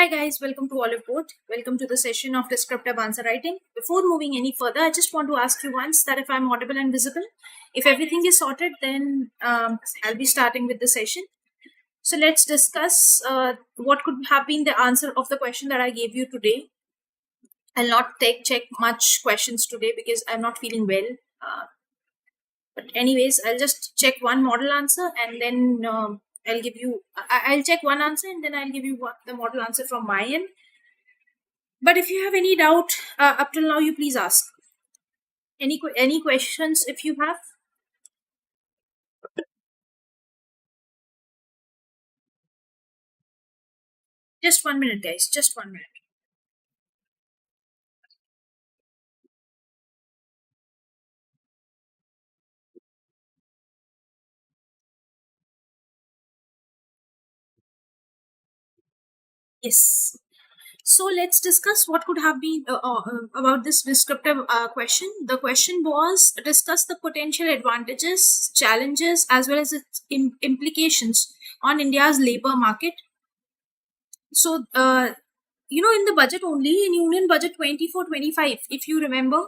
Hi guys, welcome to Oliveboard. Welcome to the session of descriptive answer writing. Before moving any further, I just want to ask you once that if I'm audible and visible. If everything is sorted, then I'll be starting with the session. So let's discuss what could have been the answer of the question that I gave you today. I'll not check much questions today because I'm not feeling well. But anyways, I'll just check one model answer and then I'll check one answer and then I'll give you the model answer from my end. But if you have any doubt up till now, you please ask. Any questions if you have? Just 1 minute, guys. Just 1 minute. Yes. So let's discuss what could have been about this descriptive question. The question was discuss the potential advantages, challenges, as well as its implications on India's labor market. So, in the budget only, in Union Budget 24-25, if you remember,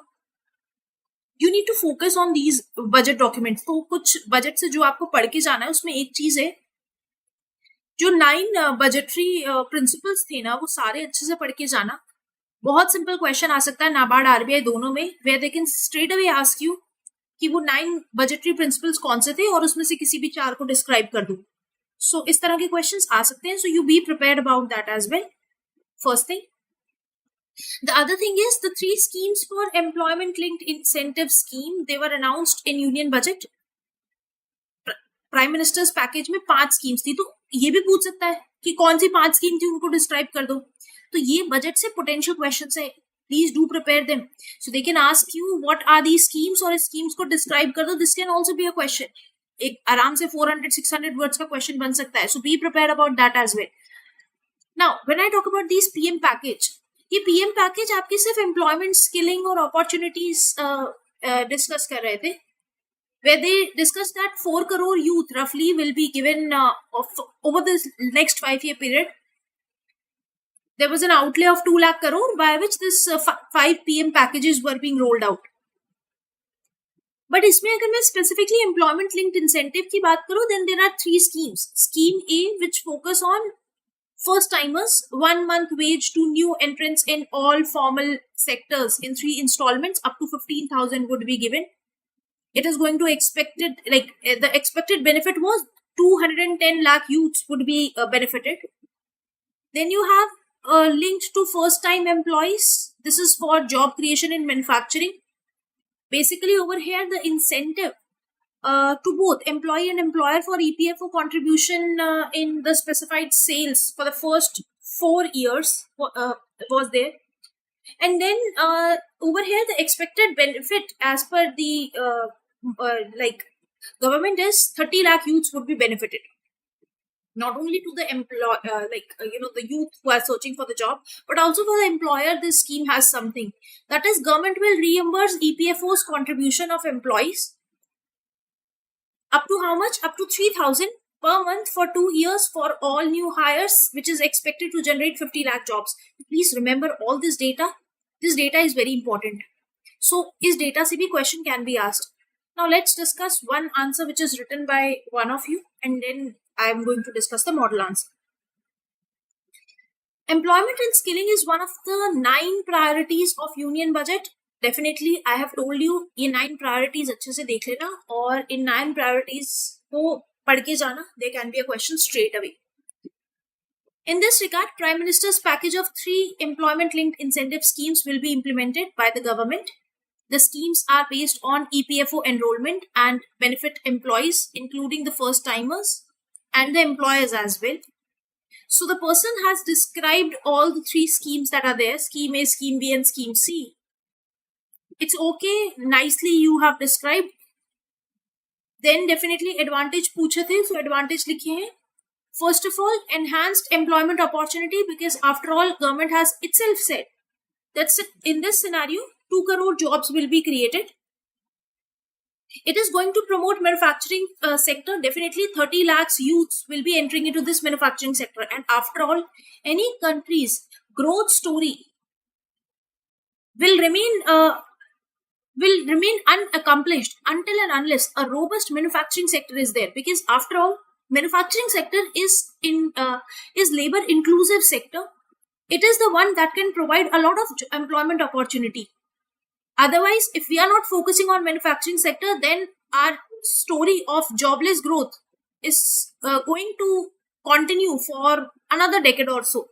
you need to focus on these budget documents. तो कुछ budget से जो आपको पढ़ के जाना है उसमें एक चीज है जो 9 बजटरी प्रिंसिपल्स थे ना वो सारे अच्छे से पढ़ के जाना. बहुत सिंपल क्वेश्चन आ सकता है नाबार्ड आरबीआई दोनों में where they can straight away ask you कि वो 9 बजटरी प्रिंसिपल्स कौन से थे और उसमें से किसी भी 4 को डिस्क्राइब कर दो. सो इस तरह के क्वेश्चंस आ सकते हैं. So you be prepared about that as well. First thing. The other thing is the 3 schemes for employment linked incentive scheme, they were announced in union budget. Prime ministers package में 5 schemes थी. तो ये भी पूछ सकता है कि कौन सी 5 स्कीम थी उनको डिस्क्राइब कर दो. तो ये बजट से पोटेंशियल क्वेश्चंस है. Please do prepare them. So they can ask you what are the schemes और स्कीम्स को डिस्क्राइब कर दो. This can also be a question. एक आराम से 400-600 वर्ड्स का क्वेश्चन बन सकता है. So be prepare about that as well. Now when I talk about this PM package, ये पीएम पैकेज आपकी सिर्फ एम्प्लॉयमेंट, स्किलिंग और अपॉर्चुनिटीज डिस्कस कर रहे थे, where they discussed that 4 crore youth roughly will be given over this next 5-year period. There was an outlay of 2 lakh crore by which this 5 PM packages were being rolled out. But इसमें अगर मैं specifically employment linked incentive की बात करूं, then there are 3 schemes. Scheme A, which focus on first timers, 1 month wage to new entrants in all formal sectors in 3 installments, up to 15,000 would be given. It is going to the expected benefit was 210 lakh youths would be benefited. Then you have linked to first time employees. This is for job creation in manufacturing. Basically over here the incentive to both employee and employer for EPFO contribution in the specified sales for the first 4 years was there. And then over here the expected benefit as per the government is 30 lakh youths would be benefited. Not only to the the youth who are searching for the job, but also for the employer. This scheme has something that is government will reimburse EPFO's contribution of employees up to how much? Up to 3,000 per month for 2 years for all new hires, which is expected to generate 50 lakh jobs. Please remember all this data. This data is very important. So is data se bhi question can be asked. Now let's discuss one answer which is written by one of you, and then I am going to discuss the model answer. Employment and skilling is one of the 9 priorities of union budget. Definitely I have told you ये 9 priorities अच्छे से देख लेना और इन 9 priorities को पढ़ के जाना. There can be a question straight away. In this regard, Prime Minister's package of 3 employment linked incentive schemes will be implemented by the government. The schemes are based on EPFO enrollment and benefit employees, including the first timers and the employers as well. So the person has described all the 3 schemes that are there, scheme A, scheme B and scheme C. It's okay, nicely you have described. Then definitely advantage पूछे थे, so advantage लिखे हैं. First of all, enhanced employment opportunity, because after all government has itself said that in this scenario 2 crore jobs will be created. It is going to promote manufacturing sector. Definitely 30 lakhs youths will be entering into this manufacturing sector. And after all, any country's growth story will remain unaccomplished until and unless a robust manufacturing sector is there. Because after all, manufacturing sector is labor inclusive sector. It is the one that can provide a lot of employment opportunity. Otherwise, if we are not focusing on manufacturing sector, then our story of jobless growth is going to continue for another decade or so.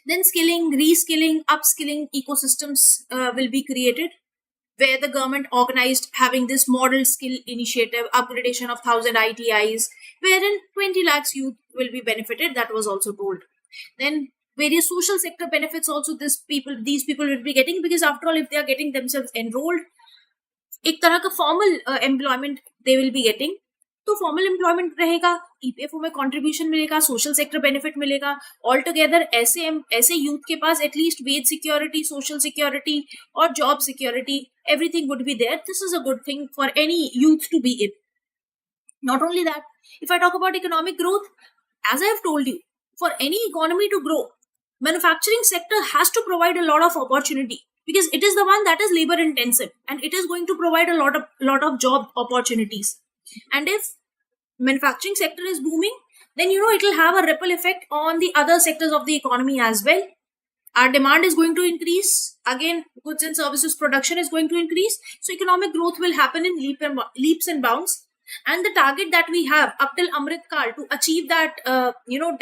Then skilling, reskilling, upskilling ecosystems will be created, where the government organized having this model skill initiative, upgradation of 1,000 ITIs, wherein 20 lakhs youth will be benefited. That was also told. Then various social sector benefits also these people will be getting, because after all, if they are getting themselves enrolled, एक तरह का formal employment they will be getting. तो formal employment रहेगा, EPFO में contribution मिलेगा, social sector benefit मिलेगा. All together ऐसे youth के पास at least wage security, social security और job security, everything would be there. This is a good thing for any youth to be in. Not only that, if I talk about economic growth, as I have told you, for any economy to grow, manufacturing sector has to provide a lot of opportunity, because it is the one that is labor intensive, and it is going to provide a lot of job opportunities. And if manufacturing sector is booming, then it will have a ripple effect on the other sectors of the economy as well. Our demand is going to increase. Again, goods and services production is going to increase. So economic growth will happen in leaps and bounds. And the target that we have up till Amrit Kal to achieve that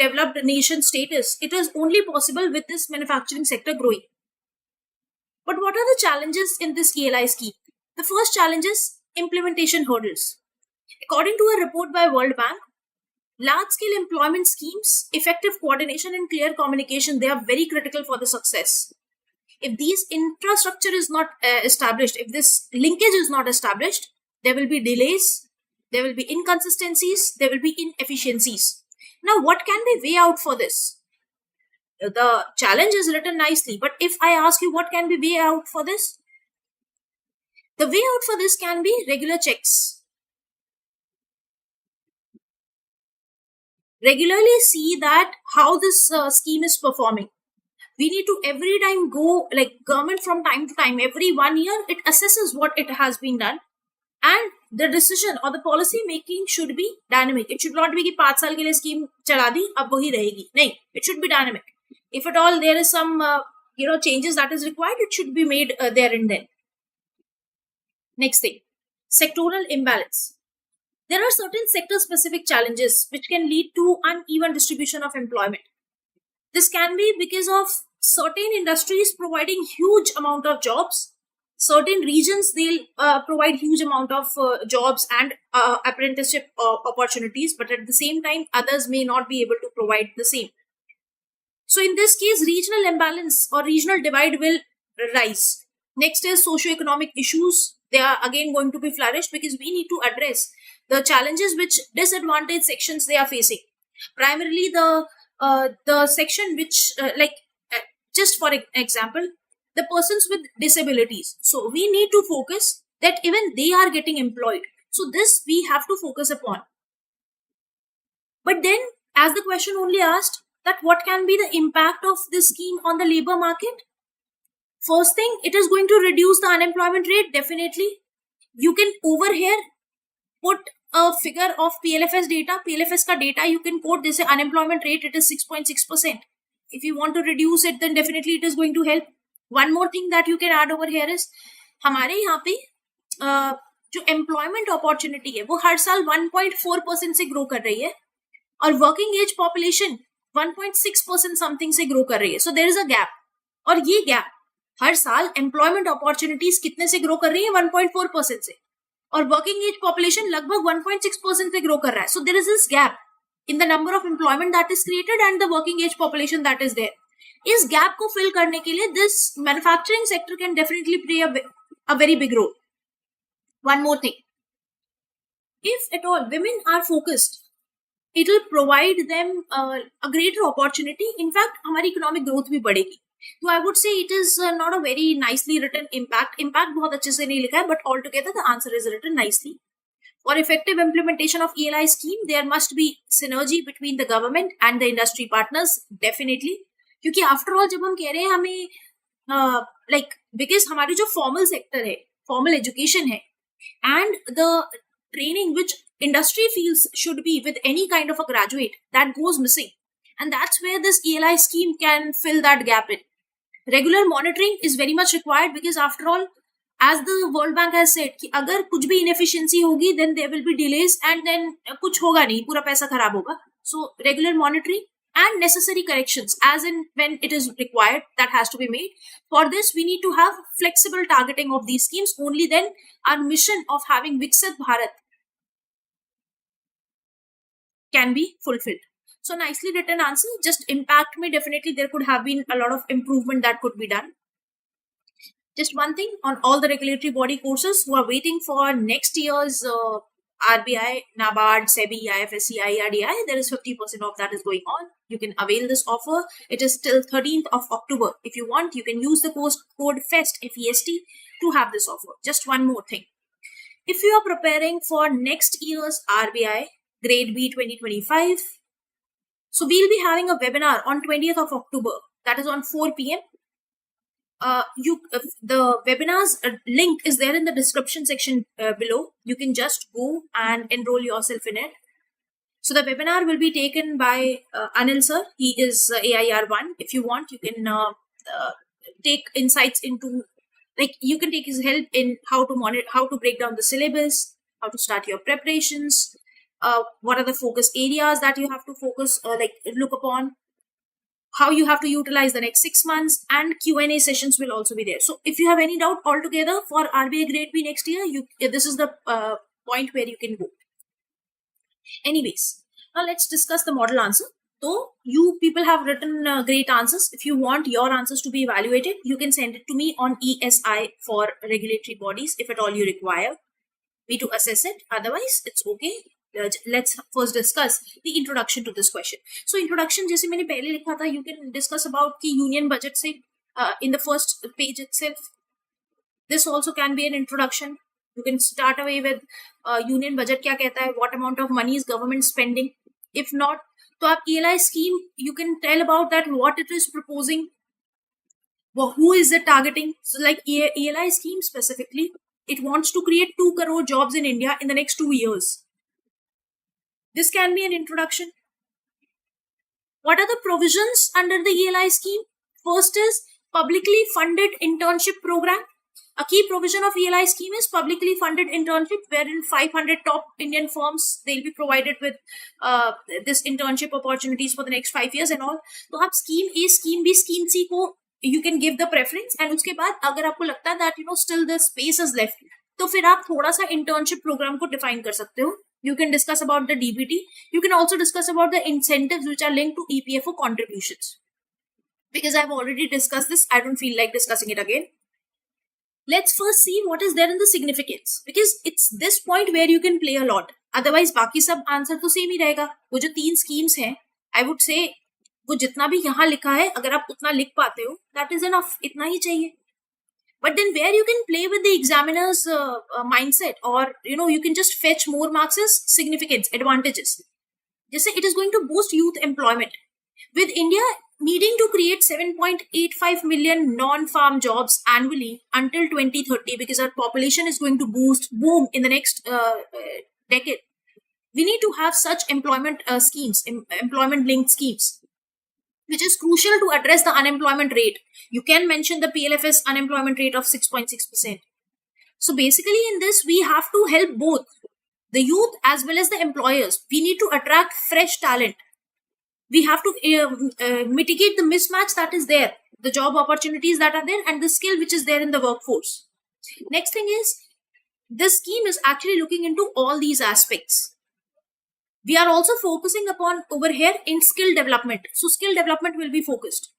developed nation status, it is only possible with this manufacturing sector growing. But what are the challenges in this ELI scheme? The first challenge is implementation hurdles. According to a report by World Bank, large-scale employment schemes, effective coordination and clear communication, they are very critical for the success. If these infrastructure is not established, if this linkage is not established, there will be delays, there will be inconsistencies, there will be inefficiencies. Now, what can be way out for this? The challenge is written nicely, but if I ask you what can be way out for this, the way out for this can be regular checks. Regularly see that how this scheme is performing. We need to every time go, like government from time to time, every 1 year, it assesses what it has been done. And the decision or the policy making should be dynamic. It should not be कि 5 साल के लिए scheme चला दी अब वही रहेगी. नहीं, it should be dynamic. If at all there is some changes that is required, it should be made there and then. Next thing, sectoral imbalance. There are certain sector specific challenges which can lead to uneven distribution of employment. This can be because of certain industries providing huge amount of jobs. Certain regions, they'll provide huge amount of jobs and apprenticeship opportunities, but at the same time, others may not be able to provide the same. So in this case, regional imbalance or regional divide will rise. Next is socio-economic issues. They are again going to be flourished, because we need to address the challenges which disadvantaged sections they are facing. Primarily the section which just for example, the persons with disabilities. So we need to focus that even they are getting employed. So this we have to focus upon. But then, as the question only asked, that what can be the impact of this scheme on the labor market? First thing, it is going to reduce the unemployment rate. Definitely. You can over here put a figure of PLFS data. PLFS ka data you can quote. This unemployment rate, it is 6.6%. If you want to reduce it, then definitely it is going to help. One more thing that you can add over here is, हमारे यहाँ पे जो employment opportunity है वो हर साल 1.4% से grow कर रही है, और वर्किंग एज पॉपुलेशन 1.6% समथिंग से ग्रो कर रही है. So there is a gap, और ये गैप हर साल एम्प्लॉयमेंट अपॉर्चुनिटीज कितने से ग्रो कर रही है? 1.4% से, और वर्किंग एज पॉपुलेशन लगभग 1.6% से ग्रो कर रहा है. So there is this gap in the number of employment that is created and the working age population that is there. इस गैप को फिल करने के लिए this manufacturing sector can definitely play a very big role. One more thing, if at all women are focused, it will provide them a greater opportunity. In fact, हमारी economic growth भी बढ़ेगी. So I would say it is not a very nicely written impact. Impact बहुत अच्छे से नहीं लिखा है, but altogether the answer is written nicely. For effective implementation of ELI scheme, there must be synergy between the government and the industry partners, definitely. क्योंकि after all जब हम कह रहे हैं हमें like because हमारी जो formal sector है, formal education है, and the training which industry feels should be with any kind of a graduate, that goes missing, and that's where this ELI scheme can fill that gap in. Regular monitoring is very much required because after all, as the World Bank has said कि अगर कुछ भी inefficiency होगी then there will be delays and then कुछ होगा नहीं, पूरा पैसा खराब होगा. So regular monitoring and necessary corrections as in when it is required, that has to be made. For this we need to have flexible targeting of these schemes. Only then our mission of having Viksit Bharat can be fulfilled. So nicely written answer. Just impact me, definitely there could have been a lot of improvement that could be done. Just one thing on all the regulatory body courses who are waiting for next year's RBI, NABARD, SEBI, IFSC, IRDI, there is 50% off that is going on. You can avail this offer. It is till 13th of October. If you want, you can use the code FEST, F-E-S-T, to have this offer. Just one more thing. If you are preparing for next year's RBI, Grade B 2025, so we'll be having a webinar on 20th of October. That is on 4 p.m. The webinar's link is there in the description section below. You can just go and enroll yourself in it. So the webinar will be taken by Anil sir. He is AIR1. If you want, you can take insights into, like, you can take his help in how to monitor, how to break down the syllabus, how to start your preparations, what are the focus areas that you have to focus, look upon, how you have to utilize the next 6 months, and Q&A sessions will also be there. So if you have any doubt altogether for RBI Grade B next year, this is the point where you can go. Anyways, now let's discuss the model answer. So you people have written great answers. If you want your answers to be evaluated, you can send it to me on ESI for regulatory bodies if at all you require me to assess it. Otherwise, it's okay. Let's first discuss the introduction to this question. So introduction, जैसे मैंने पहले लिखा था, you can discuss about कि union budget से in the first page itself. This also can be an introduction. You can start away with union budget क्या कहता है, what amount of money is government spending. If not, तो आप ELI scheme, you can tell about that, what it is proposing, who is it targeting. So like ELI scheme specifically, it wants to create 2 crore jobs in India in the next 2 years. This can be an introduction. What are the provisions under the ELI scheme? First is publicly funded internship program. A key provision of ELI scheme is publicly funded internship, wherein 500 top Indian firms, they'll be provided with this internship opportunities for the next 5 years and all. तो आप scheme A, scheme B, scheme C को you can give the preference, and उसके बाद अगर आपको लगता है that still the space is left, तो फिर आप थोड़ा सा internship program को define कर सकते हो. You can discuss about the DBT. You can also discuss about the incentives which are linked to EPFO contributions. Because I've already discussed this, I don't feel like discussing it again. Let's first see what is there in the significance. Because it's this point where you can play a lot. Otherwise, बाकी सब answer तो same ही रहेगा. वो जो 3 schemes हैं, I would say, वो जितना भी यहाँ लिखा है, अगर आप उतना लिख पाते हो, that is enough. इतना ही चाहिए. But then where you can play with the examiner's mindset, or you can just fetch more marks is significance, advantages. Just say it is going to boost youth employment. With India needing to create 7.85 million non-farm jobs annually until 2030, because our population is going to boom in the next decade, we need to have such employment schemes, employment-linked schemes, which is crucial to address the unemployment rate. You can mention the PLFS unemployment rate of 6.6%. So basically in this, we have to help both the youth as well as the employers. We need to attract fresh talent. We have to mitigate the mismatch that is there, the job opportunities that are there, and the skill which is there in the workforce. Next thing is, this scheme is actually looking into all these aspects. We are also focusing upon over here in skill development. So skill development will be focused.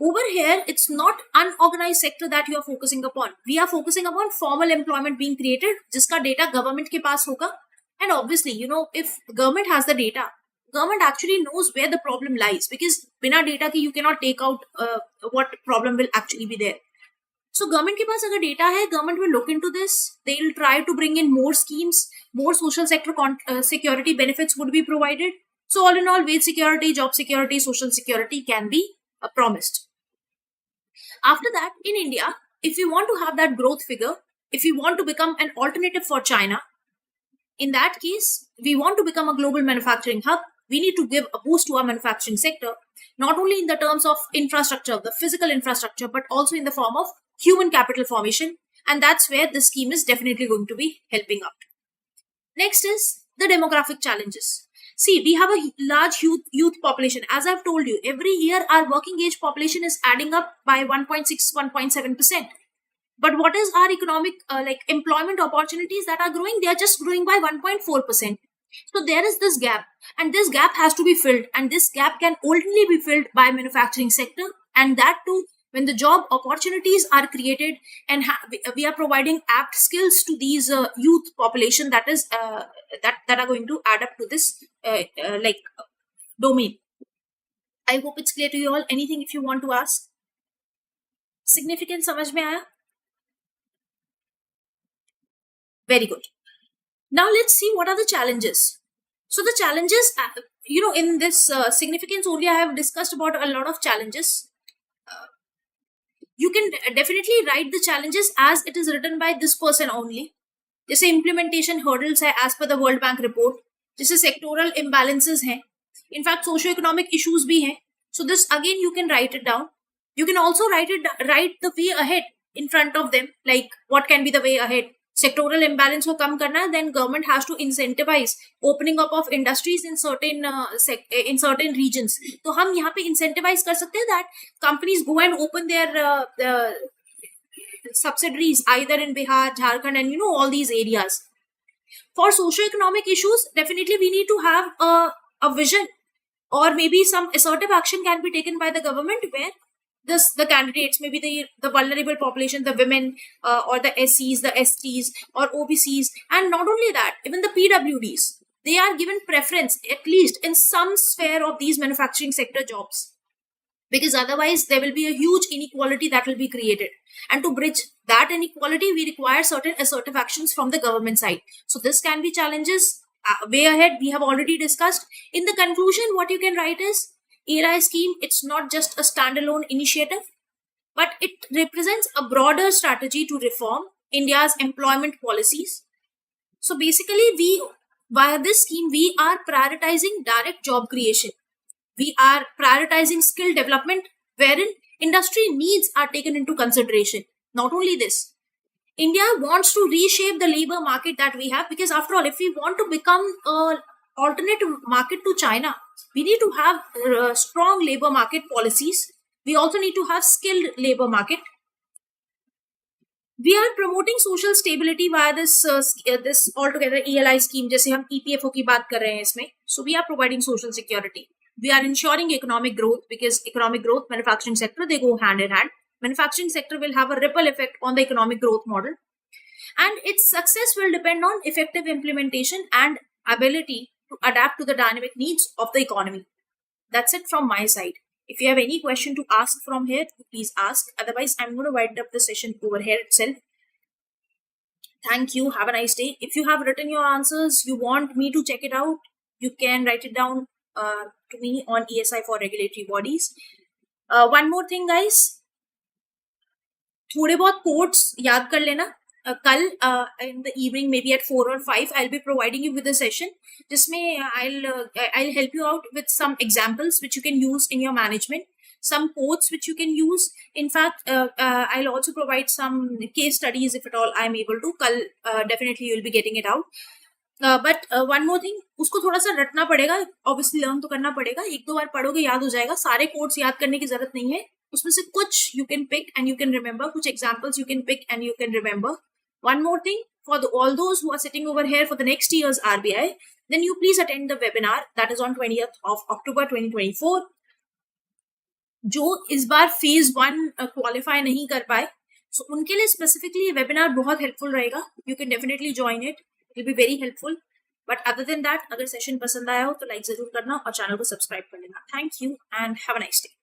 Over here, it's not unorganized sector that you are focusing upon. We are focusing upon formal employment being created, जिसका data government के पास होगा. And obviously, if government has the data, government actually knows where the problem lies, because बिना data के you cannot take out what problem will actually be there. So government के पास अगर data है, government will look into this. They will try to bring in more schemes, more social sector security benefits would be provided. So all in all, wage security, job security, social security can be promised. After that, in India, if we want to have that growth figure, if we want to become an alternative for China, in that case, we want to become a global manufacturing hub, we need to give a boost to our manufacturing sector, not only in the terms of infrastructure, the physical infrastructure, but also in the form of human capital formation. And that's where this scheme is definitely going to be helping out. Next is the demographic challenges. See, we have a large youth population. As I've told you, every year our working age population is adding up by 1.6, 1.7%. But what is our economic employment opportunities that are growing? They are just growing by 1.4%. So there is this gap, and this gap has to be filled, and this gap can only be filled by manufacturing sector, and that too when the job opportunities are created and we are providing apt skills to these youth population that is that are going to add up to this domain. I hope it's clear to you all. Anything if you want to ask? Significant समझ में आया? Very good. Now let's see what are the challenges. So the challenges, in this significance only, I have discussed about a lot of challenges. You can definitely write the challenges as it is written by this person only. जैसे implementation hurdles है as per the World Bank report, जैसे sectoral imbalances हैं, in fact socio-economic issues भी हैं. So this again you can write it down. You can also write the way ahead in front of them, like what can be the way ahead. Sectoral imbalance को कम करना है, then government has to incentivize opening up of industries in certain regions. तो हम यहाँ पे incentivize कर सकते हैं that companies go and open their subsidiaries either in Bihar, Jharkhand, and all these areas. For socio-economic issues, definitely we need to have a vision, or maybe some assertive action can be taken by the government where the candidates, maybe the vulnerable population, the women or the SCs, the STs or OBCs, and not only that, even the PWDs, they are given preference at least in some sphere of these manufacturing sector jobs, because otherwise there will be a huge inequality that will be created, and to bridge that inequality we require certain assertive actions from the government side. So this can be challenges. Way ahead we have already discussed. In the conclusion, what you can write is RBI scheme, it's not just a standalone initiative, but it represents a broader strategy to reform India's employment policies. So basically, via this scheme, we are prioritizing direct job creation. We are prioritizing skill development, wherein industry needs are taken into consideration. Not only this, India wants to reshape the labor market that we have, because after all, if we want to become a alternative market to China, we need to have strong labor market policies. We also need to have skilled labor market. We are promoting social stability via this altogether ELI scheme. जैसे हम EPFO की बात कर रहे हैं इसमें. So we are providing social security. We are ensuring economic growth, because economic growth, manufacturing sector, they go hand in hand. Manufacturing sector will have a ripple effect on the economic growth model, and its success will depend on effective implementation and ability to adapt to the dynamic needs of the economy. That's it from my side. If you have any question to ask from here, please ask. Otherwise, I'm going to wind up the session over here itself. Thank you. Have a nice day. If you have written your answers, you want me to check it out, you can write it down to me on ESI for regulatory bodies. One more thing, guys. थोड़े बहुत quotes याद कर लेना. कल in the evening, maybe at 4 or 5, I'll be providing you with a session जिसमें I'll help you out with some examples which you can use in your management, some quotes which you can use. In fact, I'll also provide some case studies if at all I'm able to. कल definitely you'll be getting it out. But one more thing, उसको थोड़ा सा रटना पड़ेगा, obviously learn तो करना पड़ेगा. एक दो बार पढ़ोगे याद हो जाएगा. सारे quotes याद करने की जरूरत नहीं है. उसमें से कुछ you can pick and you can remember, कुछ examples you can pick and you can remember. One more thing, for all those who are sitting over here for the next year's RBI, then you please attend the webinar that is on 20th of October 2024. जो इस बार phase 1 qualify नहीं कर पाए, so उनके लिए specifically ये webinar बहुत helpful रहेगा. You can definitely join it. It will be very helpful. But other than that, अगर सेशन पसंद आया हो तो लाइक जरूर करना और चैनल को सब्सक्राइब कर लेना. Thank you and have a nice day.